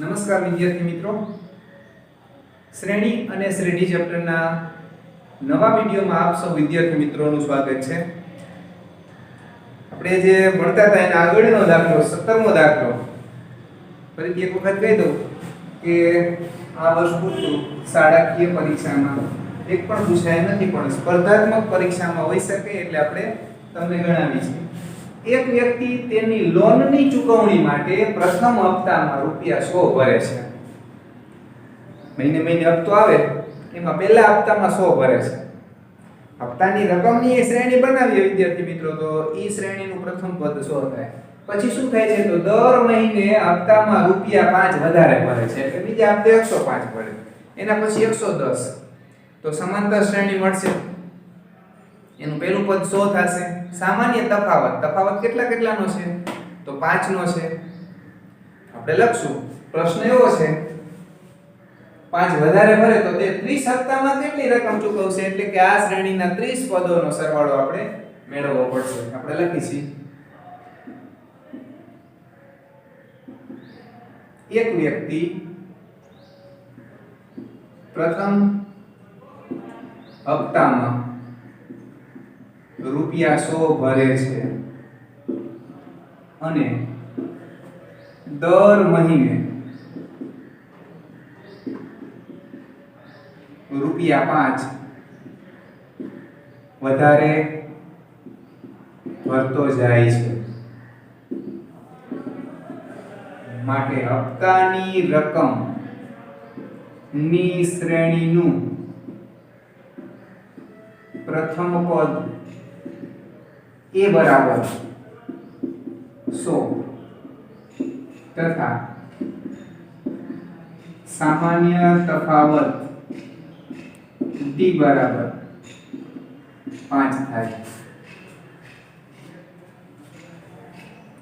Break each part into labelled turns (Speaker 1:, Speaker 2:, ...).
Speaker 1: નમસ્કાર વિદ્યાર્થી મિત્રો, શ્રેણી અને શ્રેણી ચેપ્ટરના નવા વિડીયોમાં આપ સૌ વિદ્યાર્થી મિત્રોનું સ્વાગત છે. આપણે જે ભણતા હતા એના આગળનો દાખલો 17મો દાખલો ફરીથી એક વખત કહી દઉં કે આ વર્ષ પૂરતું શાળાકીય પરીક્ષામાં એક પણ પૂછાય નથી, પણ સ્પર્ધાત્મક પરીક્ષામાં હોઈ શકે એટલે આપણે તમને જણાવી છે. એક વ્યક્તિ તેની લોનની ચૂકવણી માટે પ્રથમ હપ્તામાં ₹100 ભરે છે. મહિને હપ્તો આવે એમાં પહેલા હપ્તામાં 100 ભરે છે. હપ્તાની રકમની એ શ્રેણી બનાવીએ વિદ્યાર્થી મિત્રો, તો ઈ શ્રેણીનું પ્રથમ પદ 100 થાય. પછી શું થાય છે તો દર મહિને હપ્તામાં ₹5 વધારે ભરે છે, એટલે બીજા હપ્તે 105 ભરે, એના પછી 110. તો સમાંતર શ્રેણી મળશે. એનું પહેલું પદ 100 થશે. સામાન્ય તફાવત કેટલાનો છે તો 5 નો છે. આપણે લખશું, પ્રશ્ન એવો છે 5 વધારે ભરે તો તે 30 હપ્તામાં કેટલી રકમ ચૂકવશે, એટલે કે આ શ્રેણીના 30 પદોનો સરવાળો આપણે મેળવવો પડશે. આપણે લખીશું, એક વ્યક્તિ પ્રથમ હપ્તામાં ₹100 ભરે છે અને દર મહિને ₹5 વધારે ભરતો જાય છે. માટે હપ્તાની રકમ ની શ્રેણીનું પ્રથમ પદ એ બરાબર 100 તથા સામાન્ય તફાવત ડી બરાબર 5 થાય.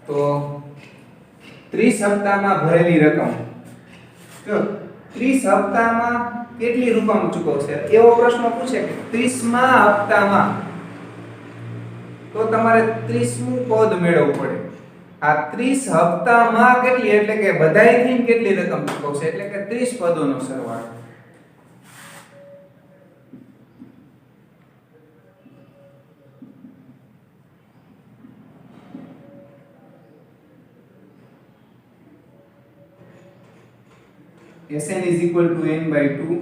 Speaker 1: તો 30 હપ્તામાં ભરેલી રકમ, જો 30 હપ્તામાં કેટલી રકમ ચૂકવશે એવો પ્રશ્ન પૂછે કે 30મા હપ્તામાં, તો તમારે 30મું પદ મેળવવું પડે. આ 30 હપ્તામાં કેટલી, એટલે કે બધાયથી કેટલી રકમ ચૂકવશે, એટલે કે 30 પદોનો સરવાળો. Sn is equal to n by 2,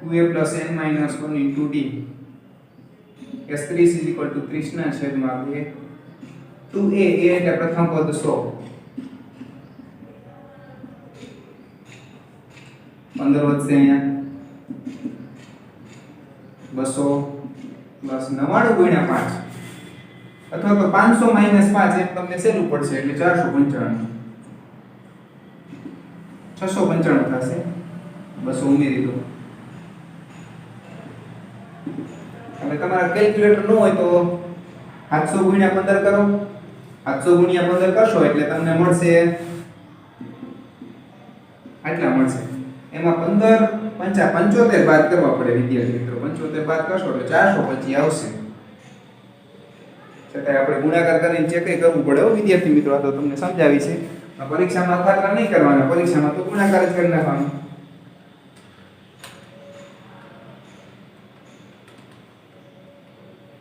Speaker 1: 2a plus n minus 1 into d. S30 is equal to 30 ના છેદમાં 2. 2a એટલે પ્રથમ પદ 100, 15 વધશે અહીંયા 200 પ્લસ 99 ગુણ્યા 5, અથવા તો 500 માઈનસ 5 એમ તમને સહેલું પડશે, એટલે 495, 695 થશે. 200 ઉમેરી દો. હવે તમારા કેલ્ક્યુલેટર ન હોય તો 700 ગુણ્યા 15 કરો. 700 ગુણ્યા 15 કરશો એટલે તમને મળશે આટલા મળશે. એમાં 15 5 75 બાદ કરવા પડે વિદ્યાર્થી મિત્રો. 75 બાદ કરશો એટલે 425 આવશે. છતાં આપણે ગુણાકાર કરીને ચેક કરવું પડે વિદ્યાર્થી મિત્રો. આ તો તમને સમજાવી છે. પરીક્ષામાં ખાતરા નહીં કરવાના, પરીક્ષામાં તો ગુણાકાર જ કરી નાખવાનો.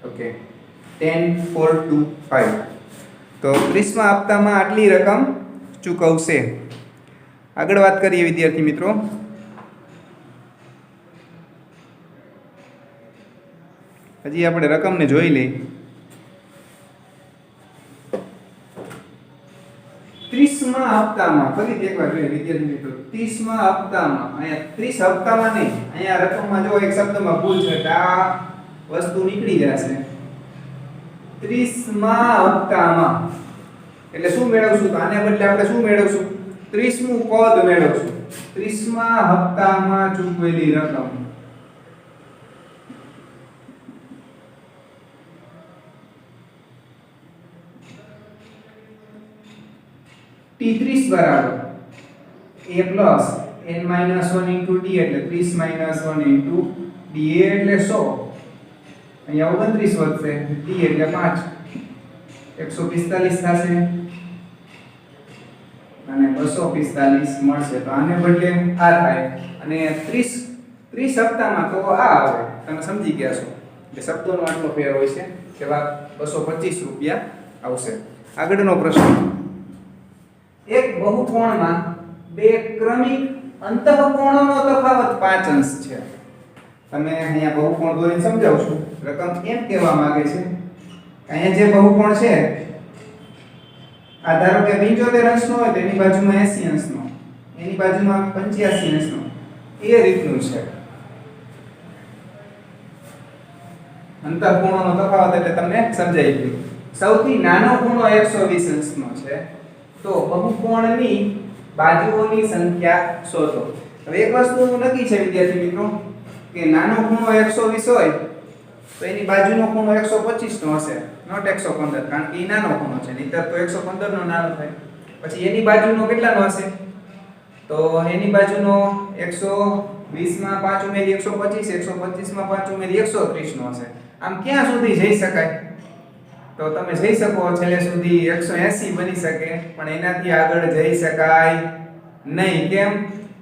Speaker 1: ઓકે, 10 4 2 5. તો 30મા હપ્તામાં આટલી રકમ ચૂકવશે. આગળ વાત કરીએ વિદ્યાર્થી મિત્રો. હજી આપણે રકમને જોઈ લઈએ. 30મા હપ્તામાં ફરીથી એકવાર જોઈએ વિદ્યાર્થી મિત્રો. 30મા હપ્તામાં, અહીંયા 30 હપ્તામાં નહીં, અહીંયા રકમમાં જો એક શબ્દમાં ભૂલ છે, આ વસ્તુ નીકળી જશે. 30મા હપ્તામાં એટલે શું મેળવશું, તો આને બદલે આપણે શું મેળવશું, 30મું પદ મેળવશું. 30મા હપ્તામાં ચૂકવેલી રકમ T30 બરાબર a plus n minus 1 into d, એટલે 30 minus 1 into d એટલે 100. અહીંયા 29 વધશે, d એટલે 5, 145 થશે. અને 245 મળશે. તો આને બદલે આ થાય અને 30 સપ્તાહમાં તો આ આવે. તમે સમજી ગયા છો કે શબ્દોનો આટલો ફેર હોય છે. જવાબ 225 રૂપિયા આવશે. આગળનો પ્રશ્ન, એક બહુકોણમાં બે ક્રમિક અંતઃકોણોનો તફાવત 5 અંશ છે. તમે અહીંયા બહુકોણ દોરીને સમજાવું છું. રકમ એમ કહેવા માંગે છે અહીંયા જે બહુકોણ છે આ ધારો કે 75 અંશનો હોય તો એની બાજુમાં 80 અંશનો, એની બાજુમાં 85 અંશનો, એ રીતનું છે. અંતઃકોણોનો તફાવત એટલે તમને સમજાઈ ગયું. સૌથી નાનો ખૂણો 120 અંશનો છે તો બહુકોણની બાજુઓની સંખ્યા શોધો. હવે એક વસ્તુ નક્કી છે વિદ્યાર્થી મિત્રો કે નાનો ખૂણો 120 હોય તો એની બાજુનો ખૂણો 125 નો હશે, નોટ 115, કારણ કે એ નાનો ખૂણો છે. નહીંતર તો 115 નો નાનો થાય. પછી એની બાજુનો કેટલાનો હશે? તો એની બાજુનો 120 માં 5 ઉમેરી 125, 125 માં 5 ઉમેરી 130 નો હશે. આમ ક્યાં સુધી જઈ શકાય? તો તમે જઈ શકો છેલ્લે સુધી 180 બની શકે, પણ એનાથી આગળ જઈ શકાય નહીં. કેમ?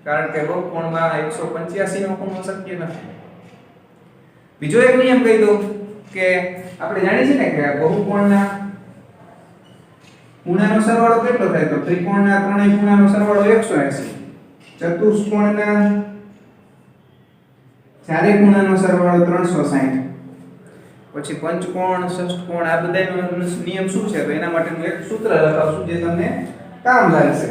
Speaker 1: કારણ કે બહુકોણમાં 185 નો ખૂણો શક્ય નથી. બીજો એક નિયમ કહી દઉં કે આપણે જાણીએ છીએ ને કે બહુકોણના ખૂણાનો સરવાળો કેટલો થાય? તો ત્રિકોણના ત્રણેય ખૂણાનો સરવાળો 180, ચતુષ્કોણના ચારે ખૂણાનો સરવાળો 360, પછી પંચકોણ, ષષ્ઠકોણ, આ બધાનો નિયમ શું છે? તો એના માટેનું એક સૂત્ર લખાવશું જે તમને કામ લાગશે.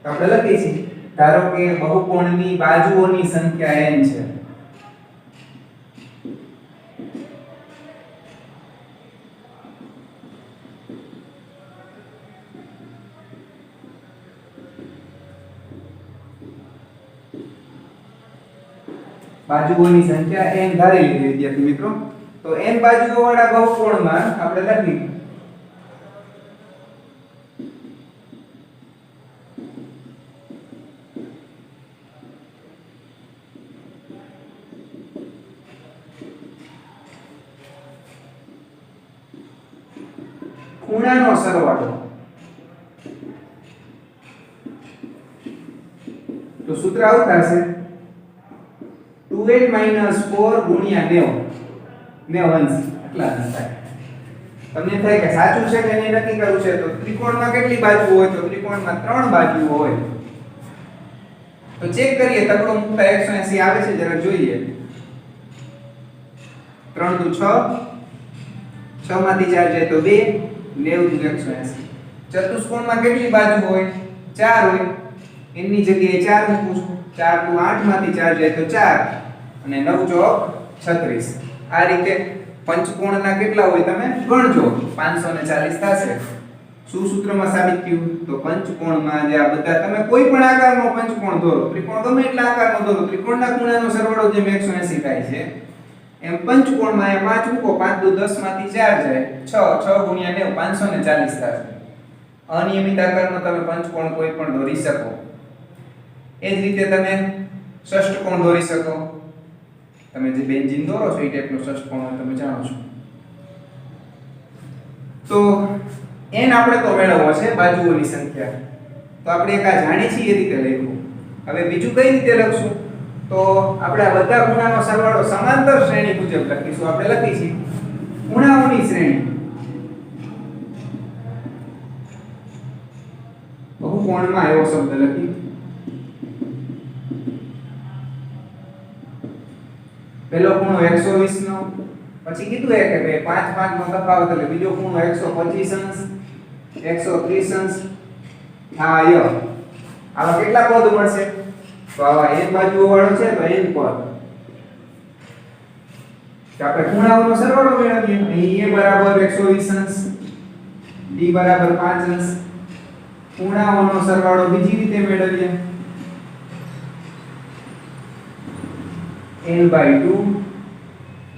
Speaker 1: તો આપણે લખીએ છીએ, ધારો કે બહુકોણની બાજુઓની સંખ્યા n છે. બાજુઓની સંખ્યા n ધારી લીધી વિદ્યાર્થી મિત્રો. તો n બાજુઓ વાળા બહુકોણમાં આપણે લખી ખૂણાનો સરવાળો. તો સૂત્ર આવું થશે 2n 4 ગુણ્યા 90 અંશ. કેટલા અંશ થાય? તમને થાય કે સાચું છે કે નહીં નક્કી કરવું છે. તો ત્રિકોણમાં કેટલી બાજુઓ હોય? તો ત્રિકોણમાં 3 બાજુઓ હોય. તો ચેક કરીએ. તકડો મૂકતા 180 આવે છે જરા જોઈએ. 3 દુ 6, 6 માંથી 4 જાય તો 2, 90 દુ 180. ચતુષ્કોણમાં કેટલી બાજુ હોય? 4 હોય. એની જગ્યાએ 4 મૂકું છું. 4 દુ 8 માંથી 4 જાય તો 4 અને 9 ચોક 36. આ રીતે પંચકોણના કેટલા હોય તમે ગણજો. 540 થશે. શું સૂત્રમાં સાબિત થયું? તો પંચકોણમાં જે આ બધા તમે કોઈ પણ આકારનો પંચકોણ દોરો, ત્રિકોણ ગમે એટલા આકારનો દોરો, ત્રિકોણના ખૂણાનો સરવાળો જેમ 180 થાય છે એમ પંચકોણમાં એ 5 મૂકો. 5 દુ 10 માંથી 4 જાય 6, 6 ગુણ્યા 90 540 થશે. અનિયમિત આકારનો તમે પંચકોણ કોઈ પણ દોરી શકો. એ જ રીતે તમે ષષ્ઠકોણ દોરી શકો. તમે જે બેન્ઝીન દોરો છો એ ટાઈપનો ષષ્ઠકોણ હોય તમે જાણો છો. તો n આપણે તો મેળવવો છે બાજુઓની સંખ્યા. તો આપણે એક આ જાણી છીએ એ રીતે લખ્યું. હવે બીજું કઈ રીતે લખશું? તો આપણે આ બધા ખૂણાનો સરવાળો સમાંતર શ્રેણી મુજબ લખીશું. આપણે લખી છીએ ખૂણાઓની શ્રેણી. બહુકોણમાં એવો શબ્દ લખી પેલો ખૂણો 120 નો, પછી કીધું કે ભાઈ 5 નો તફાવત એટલે બીજો ખૂણો 125 અંશ, 130 અંશ. હા ય આવા કેટલા પદ મળશે? તો આવા n બાજુઓ વાળો છે તો n પદ. તો આપણે ખૂણાઓનો સરવાળો મેળવીએ. અહીં a બરાબર 120 અંશ, d બરાબર 5 અંશ. ખૂણાઓનો સરવાળો બીજી રીતે મેળવીએ. n by 2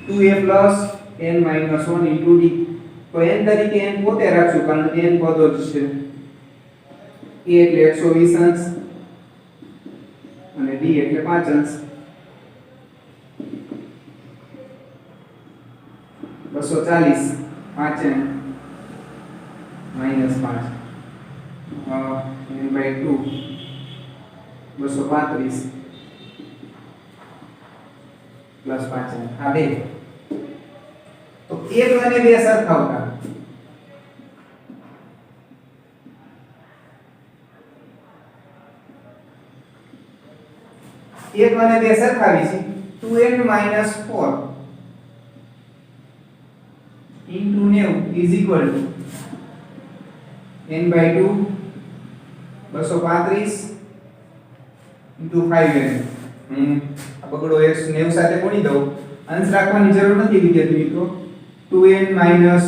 Speaker 1: 2a plus n minus 1 into d. તો n તરીકે n પોતે રાખશું કારણ કે n પદો જ છે. a એટલે 120 અંશ અને d એટલે 5 અંશ. 240 5n minus 5. n/2 235 પ્લસ 5 આ બે તો 1 અને 2 સરખાવતા 1 અને 2 સરખાવી છે 2n - 4 into 90 is equal to n/2 235 into 5n આ બગડો x 90 સાથે ગુણી દઉં અંશ રાખવાની જરૂર નથી વિદ્યાર્થી મિત્રો 2n -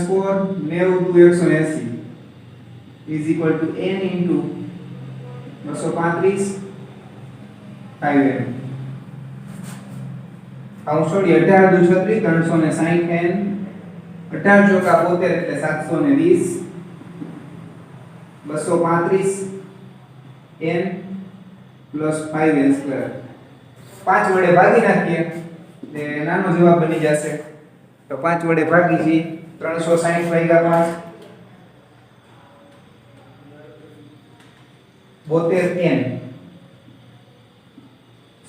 Speaker 1: 4 90 180 is equal to n into 235 5n કૌંસોડી 18 × 36 360n 18 ચોકા 72 એટલે 720 235 n પ્લસ 5n સ્ક્વેર 5 વડે ભાગી નાખીએ એટલે નાનો જવાબ બની જશે તો 5 વડે ભાગી છે 360 ભાગ્યા 5 72n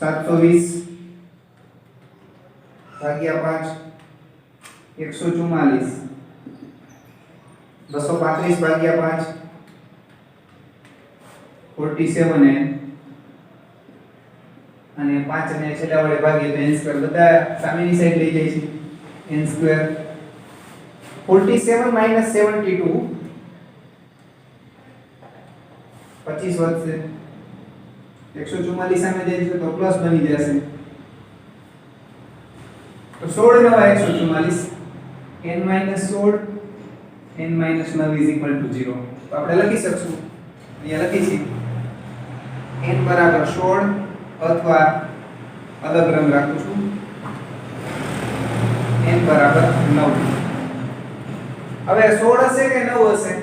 Speaker 1: 720 ભાગ્યા 5 144 235 ભાગ્યા 5 47n અને 5 ને છેલ્લા વડે ભાગીએ તો n સ્ક્વેર બધા સામેની સાઈડ લઈ જાય છે n સ્ક્વેર 47 - 72 25 વધશે 144 સામે જાય છે તો પ્લસ બની જશે તો 16 * 144 n - 16 n - 9 is equal to 0 તો આપણે લખી શકશું અહીંયા લખી છે n બરાબર 16 અથવા અલગ રંગ રાખું છું n બરાબર 9 હવે 16 હશે કે 9 હશે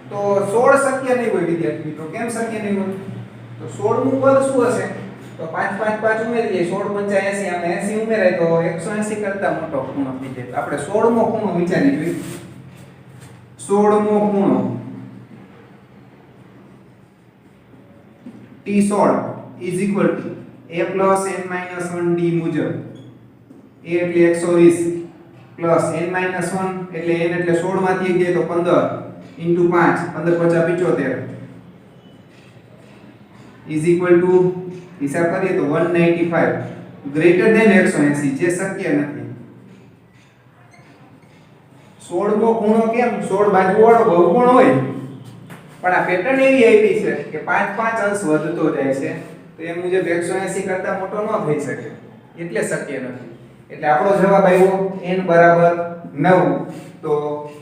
Speaker 1: તો 16 શક્ય નહીં હોય વિદ્યાર્થી મિત્રો કેમ શક્ય નહીં હોય તો 16 નું પદ શું હશે તો 5 5 5 ઉમેરી દઈએ 16 × 5 80 આમે 80 ઉમેરાય તો 180 કરતા મોટો ખૂણો થઈ જાય આપણે 16મો ખૂણો વિચારી જોઈએ 16મો ખૂણો T16 is equal to a plus n minus 1d મુજબ a એટલે 120 plus n minus 1 એટલે n એટલે 16 માંથી 1 જાય તો 15 into 5 15 × 5 = 75 is equal to હિસાબ કરીએ તો 195 ગ્રેટર ધેન 180 જે શક્ય નથી 16મો ખૂણો કેમ 16 બાજુવાળો બહુકોણ હોય પણ આ પેટર્ન એવી આપી છે કે 5 5 અંશ વધતો જાય છે તો એ મુજબ 180 કરતા મોટો ન થઈ શકે એટલે શક્ય નથી એટલે આપણો જવાબ આવ્યો n બરાબર 9 તો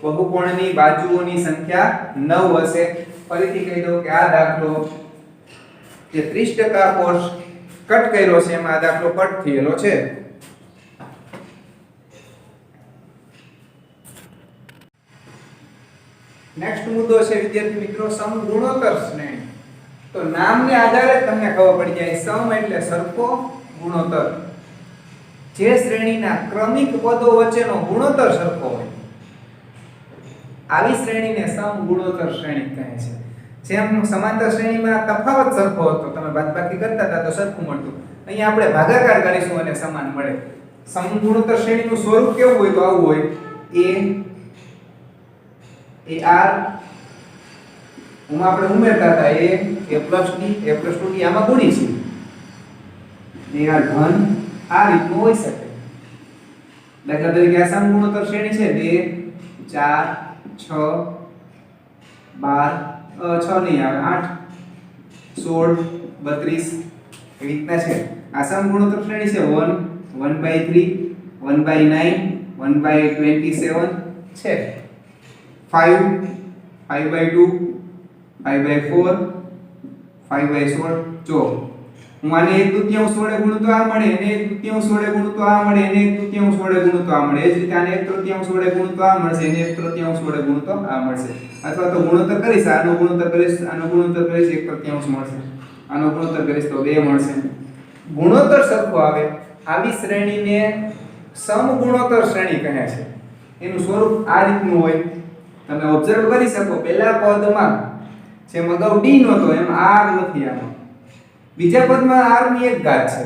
Speaker 1: બહુકોણની બાજુઓની સંખ્યા 9 હશે ફરીથી કહી દઉં કે આ દાખલો જે 30% કોર્સ કટ કર્યો છે એમાં આ દાખલો કટ થયેલો છે નેક્સ્ટ મુદ્દો છે વિદ્યાર્થી મિત્રો સમગુણોત્તર શ્રેણી તો નામને આધારે તમને ખબર પડી જાય સમ એટલે સરખો ગુણોત્તર જે શ્રેણીના ક્રમિક પદો વચ્ચેનો ગુણોત્તર સરખો હોય આવી શ્રેણીને સમગુણોત્તર શ્રેણી કહે છે જેમ સમાંતર શ્રેણીમાં તફાવત સરખો હતો તમે બાદબાકી કરતા હતા તો સરખું મળતું અહીંયા આપણે ભાગાકાર કરીશું અને સમાન મળે સમગુણોત્તર શ્રેણીનું સ્વરૂપ કેવું હોય તો આવું હોય ar આપણે ઉમેરતા હતા a plus d આમાં ગુણી છે ar ઘન આ રીતનું હોઈ શકે દાખલા તરીકે આ સમગુણોત્તર શ્રેણી છે 2 4 6 12 6 નહીં આવે 8 16 32 એવી રીતના છે આ સમગુણોત્તર શ્રેણી છે 1 1/3 1/9 1/27 છે 5 5/2 5/4 5/16 જો હું આને 1/3 વડે ગુણું તો આ મળે એને 1/3 વડે ગુણું તો આ મળે એને 1/3 વડે ગુણું તો આ મળે એ જ રીતે આને 1/3 વડે ગુણું તો આ મળશે એને 1/3 વડે ગુણું તો આ મળશે અથવા તો ગુણોત્તર કરીશ આનો ગુણોત્તર કરીશ 1/3 મળશે આનો ગુણોત્તર કરીશ તો 2 મળશે ગુણોત્તર સરખો આવે આવી શ્રેણીને સમગુણોત્તર શ્રેણી કહે છે એનું સ્વરૂપ આ રીતનું હોય તમે ઓબ્ઝર્વ કરી શકો પહેલા પદમાં જેમ અગાઉ d નહોતો એમ r નથી આમાં. બીજા પદમાં r ની 1 ઘાત છે,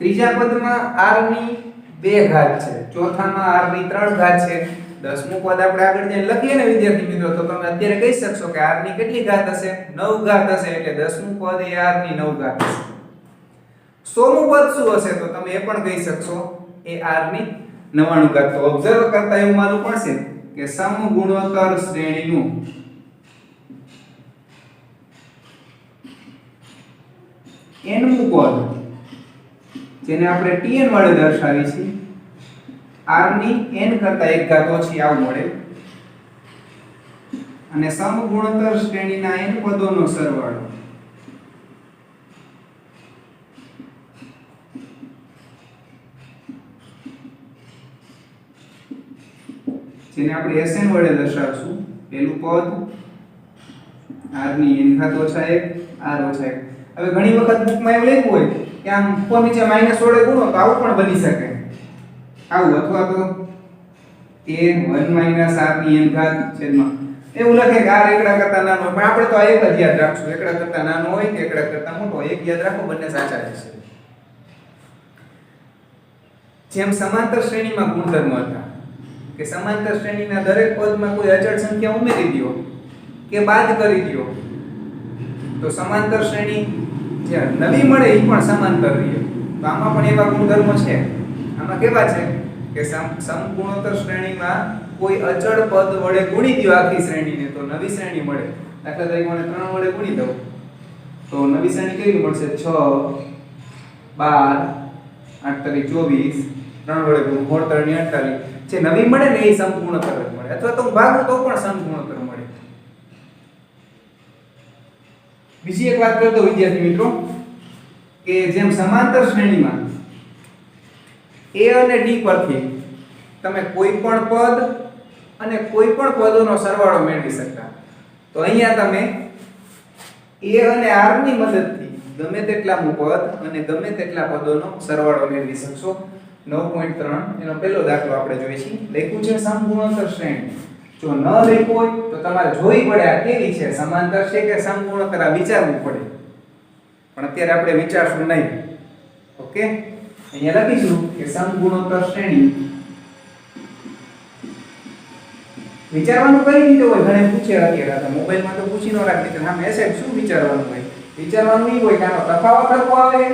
Speaker 1: ત્રીજા પદમાં r ની 2 ઘાત છે, ચોથામાં r ની 3 ઘાત છે, 10મું પદ આપણે આગળ જઈને લખીએ ને વિદ્યાર્થી મિત્રો તો તમે અત્યારે કહી શકશો કે r ની કેટલી ઘાત હશે? 9 ઘાત હશે. એટલે 10મું પદ એ r ની 9 ઘાત હશે. 100મું પદ શું હશે? તો તમે એ પણ કહી શકશો એ r ની 99 ઘાત. તો ઓબ્ઝર્વ કરતા એવું માનવું પડશે કે સમગુણોત્તર શ્રેણીનું nમું પદ જેને આપણે tn વડે દર્શાવી છે r ની n કરતા 1 ઘાત ઓછી આવું મળે અને સમગુણોત્તર શ્રેણીના n પદોનો સરવાળો જેને આપણે Sn વડે દર્શાવશું. પહેલું પદ r ની n ઘાત ઓછા 1 r ઓછા 1. હવે ઘણી વખત બુકમાં એવું લખ્યું હોય કે આમ ઉપર નીચે માઈનસ વડે ગુણો તો આવું પણ બની શકે. આવું અથવા તો a 1 માઈનસ r ની n ઘાત છેદમાં એવું લખે કે r એકડા કરતા નાનો હોય, પણ આપણે તો આ એક જ યાદ રાખશું. એકડા કરતા નાનો હોય કે એકડા કરતા મોટો હોય, એક યાદ રાખો, બંને સાચા રહેશે. જેમ સમાંતર શ્રેણીમાં ગુણધર્મ હતા કે સમાંતર શ્રેણીના દરેક પદમાં કોઈ અચળ સંખ્યા ઉમેરી દો કે બાદ કરી દો તો સમાંતર શ્રેણી જે નવી મળે એ પણ સમાંતર રહે. તો આમાં પણ એવા ગુણધર્મો છે. આમાં કેવા છે કે સમગુણોત્તર શ્રેણીમાં કોઈ અચળ પદ વડે ગુણી દો આખી શ્રેણીને તો નવી શ્રેણી મળે. દાખલા તરીકે મને 3 વડે ગુણી દઉં તો નવી શ્રેણી કેવી મળશે? 6 12 8 તરી 24 3 વડે ગુણ 4 તરી 48. જે નવી મળે ને એ સમગુણોત્તર જ મળે, અથવા તો ભાગો તો પણ સમગુણોત્તર મળે. બીજી એક વાત કરતો વિદ્યાર્થી મિત્રો કે જેમ સમાંતર શ્રેણીમાં a અને d પરથી તમે કોઈ પણ પદ અને કોઈ પણ પદોનો સરવાળો મેળવી શકતા, તો અહીંયા તમે a અને r ની મદદથી ગમે તેટલા પદ અને ગમે તેટલા પદોનો સરવાળો મેળવી શકશો. 9.3 એનો પહેલો દાખલો આપણે જોઈશું. લખ્યું છે સમગુણોત્તર શ્રેણી. જો ન લખ્યું હોય તો તમારે જોઈ પડે આ કેવી છે, સમાંતર છે કે સમગુણોત્તર, આ વિચારવું પડે. પણ અત્યારે આપણે વિચારશું નહીં. ઓકે, અહીંયા લખીશું કે સમગુણોત્તર શ્રેણી. વિચારવાનું કઈ રીતે હોય? ઘણે પૂછે અત્યારે મોબાઈલમાં તો પૂછી ન રાખી હા મેસેજ શું વિચારવાનું હોય? વિચારવાનું એ હોય કે આનો તફાવત સરખો આવે,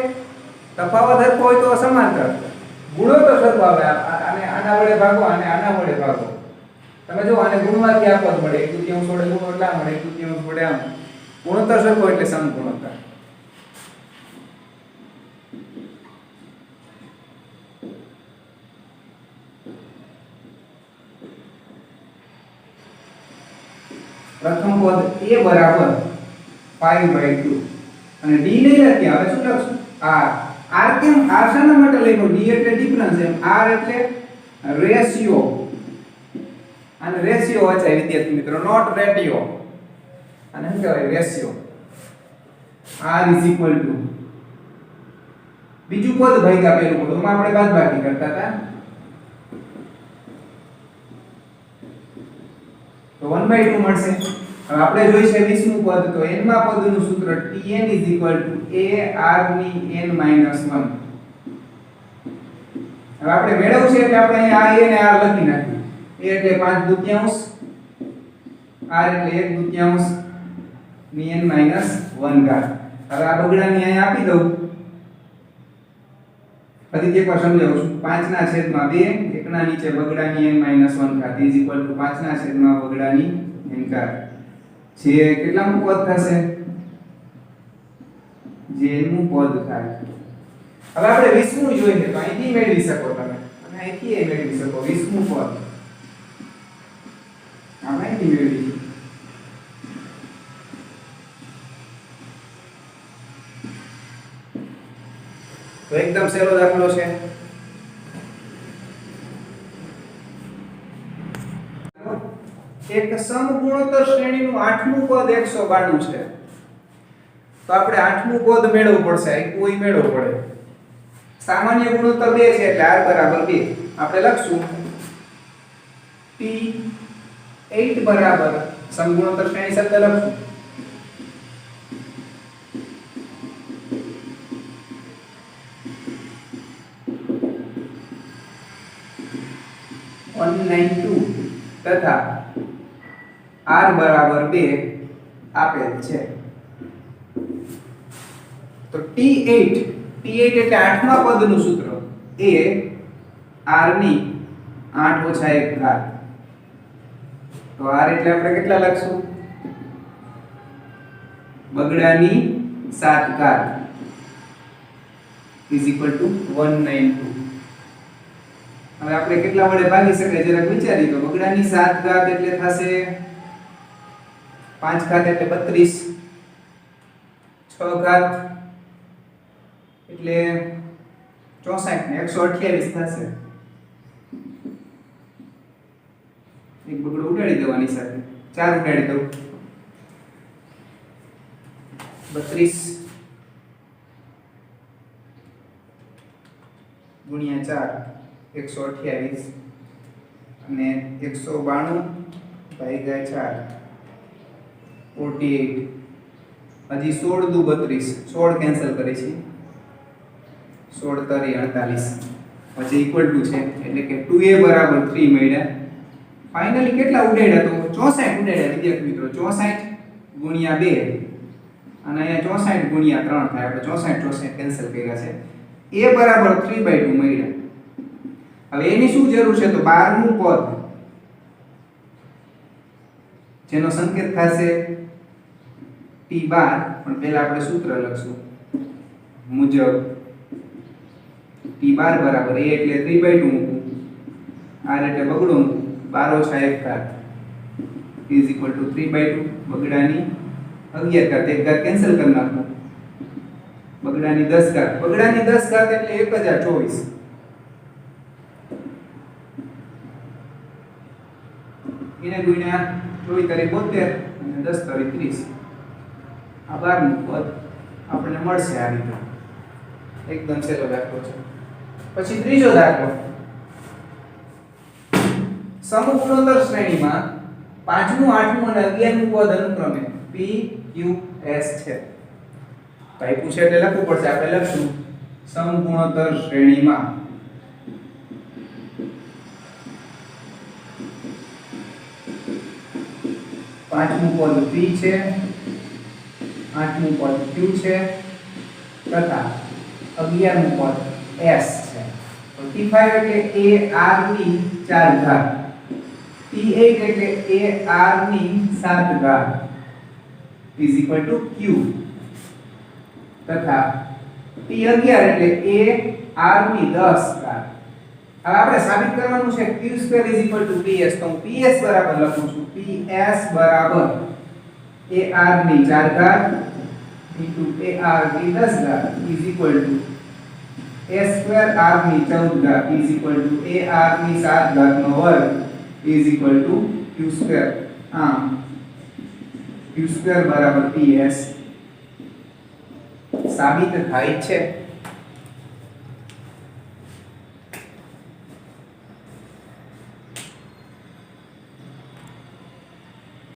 Speaker 1: તફાવત સરખો હોય તો સમાંતર, ગુણો તો સરખો આવે, આને આના વડે ભાગો અને આના વડે ભાગો. તમે જો આને ગુણવાથી આ પદ મળે, 1/3 વડે ગુણો એટલે આ મળે, 1/3 વડે આમ. ગુણોત્તર સરખો એટલે સમગુણોત્તર. પ્રથમ પદ a બરાબર 5/2 અને d નહીં લખીએ. હવે શું લખશું? r કેમ? r શાના માટે લખ્યો? d એટલે ડિફરન્સ, એમ r એટલે રેશિયો. અને રેશિયો વચાય વિદ્યાર્થી મિત્રો, નોટ રેટિયો. અને શું કહેવાય? રેશિયો. r બીજું પદ ભાગ્યા પેલું પદ. એમાં આપણે બાદબાકી કરતા હતા તો 1/2 મળશે. હવે આપણે જોઈ છે 20મું પદ, તો n માં પદનું સૂત્ર tn a r ની n - 1. હવે આપણે મેળવવું છે એટલે આપણે અહીં આ a ને r લખી નાખીએ. a એટલે 5/2, r એટલે 1/2 ની n - 1 ઘાત. હવે આ બગડાની અહીં આપી દઉં. ફરીથી એકવાર સમજાવું છું. 5/2 એકના નીચે બગડાની n - 1 ઘાત = 5/2 બગડાની n ઘાત. જે કેટલામું પદ થશે? જે નું પદ થાય. હવે આપણે 20મું જોઈએ તો અહીંથી મેળવી શકો તમે, અને અહીંથી એ મેળવી શકો. 20મું પદ આપણે અહીંથી મેળવીશું. તો એકદમ સહેલો દાખલો છે. એક સમગુણોત્તર શ્રેણીનું 8મું પદ 192 છે. તો આપણે 8મું પદ મેળવવું પડશે. કોઈ મેળવવું પડે. સામાન્ય ગુણોત્તર 2 છે એટલે r બરાબર 2. આપણે લખશું t 8 બરાબર સમગુણોત્તર શ્રેણી શબ્દ લખશું 192 તથા r બરાબર 2 આપેલ છે તો T8 એટલે આઠમા પદનું સૂત્ર એ r ની 8 ઓછા 1 ઘાત તો r એટલે આપણે કેટલા લખશું બગડાની 7 ઘાત = 192 હવે આપણે કેટલા વડે ભાગી શકાય જરાક વિચારી તો બગડાની 7 ઘાત એટલે થશે 5 ઘાત એટલે 32 6 ઘાત એટલે 64 ને 128 થશે એક બગડો ઉડાડી દેવાની સાથે 4 ઉડાડી દઉં 32 ગુણ્યા 4 128 અને 192 ભાગ્યા 4 48 હજી 16 દુ 32 16 કેન્સલ કરી છે 16 તરી 48 પછી ઇક્વલ ટુ છે એટલે કે 2a બરાબર 3 મળ્યા ફાઇનલી કેટલા ઉડાડ્યા તો 64 ઉડાડ્યા વિદ્યાર્થી મિત્રો 64 ગુણ્યા 2 અને અહીંયા 64 ગુણ્યા 3 થાય આપણે 64 64 કેન્સલ કર્યા છે a બરાબર 3/2 મળ્યા હવે એની શું જરૂર છે તો 12મું પદ જેનો સંકેત થશે T12 પણ પહેલા આપણે સૂત્ર લખશું મુજબ T12 બરાબર a એટલે 3/2 મૂકું r એટલે બગડો મૂકું 12 ઓછા 1 ઘાત = 3/2 બગડાની 11 ઘાત 1 ઘાત કેન્સલ કરી નાખો બગડાની 10 ઘાત બગડાની 10 ઘાત એટલે 1024 એને ગુણ્યા 24 તારી 72 અને 10 તારી 30 આ 12મું પદ આપણને મળશે આ રીતે એકદમ સહેલો દાખલો છે પછી ત્રીજો દાખલો સમગુણોત્તર શ્રેણીમાં 5મું 8મું અને 11મું પદ અનુક્રમે p q s છે ભાઈ પૂછે એટલે લખવું પડશે આપણે લખશું સમગુણોત્તર શ્રેણીમાં 5મું પદ p છે 8મું પદ q છે તથા 11મું પદ s છે તો T5 એટલે a r ની 4 ઘાત T8 એટલે a r ની 7 ઘાત = q તથા T11 એટલે a r ની 10 ઘાત હવે આપણે સાબિત કરવાનું છે q2 = ps તો હું ps બરાબર લખું છું ps બરાબર ar ની 4 ઘાત * ar ની 10 ઘાત = a2r ની 14 ઘાત = ar ની 7 ઘાત નો વર્ગ = q2 આમ q2 બરાબર ps સાબિત થાય છે